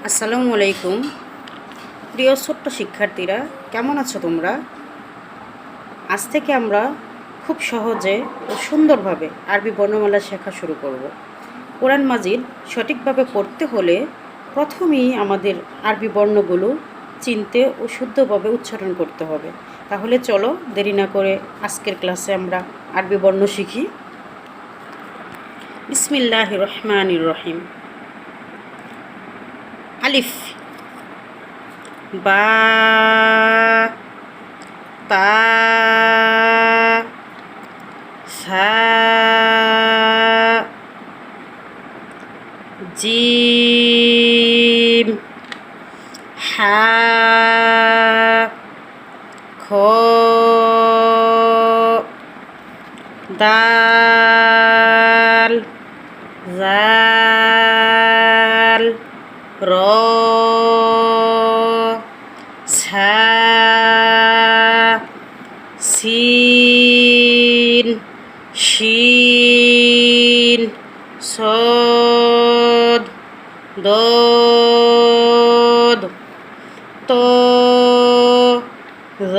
আসসালামু আলাইকুম প্রিয় ছোট্ট শিক্ষার্থীরা, কেমন আছো তোমরা? আজ থেকে আমরা খুব সহজে ও সুন্দরভাবে আরবি বর্ণমালা শেখা শুরু করব। কোরআন মাজিদ সঠিকভাবে পড়তে হলে প্রথমেই আমাদের আরবি বর্ণগুলো চিনতে ও শুদ্ধভাবে উচ্চারণ করতে হবে। তাহলে চলো দেরি না করে আজকের ক্লাসে আমরা আরবি বর্ণ শিখি। বিসমিল্লাহির রহমানির রহিম। আলিফ, বা, তা, সা, জিম, হা, খ, দাল, জাল, র, ছা, সিন, শিন, সদ, দদ, ত, র,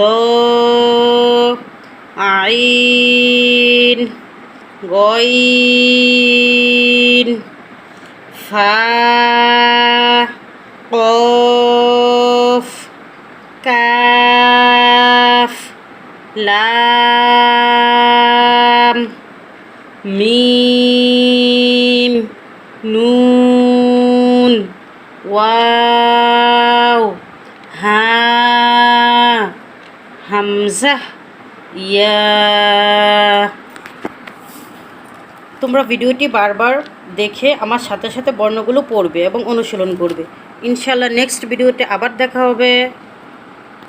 আইন, গইন, ফা, কফ, কাফ, লাম, মিম, নুন, ওয়াও, হা, হামজা, ইয়া। তোমরা ভিডিওটি বারবার দেখে আমার সাথে সাথে বর্ণগুলো পড়বে এবং অনুশীলন করবে। ইনশাআল্লাহ নেক্সট ভিডিওতে আবার দেখা হবে।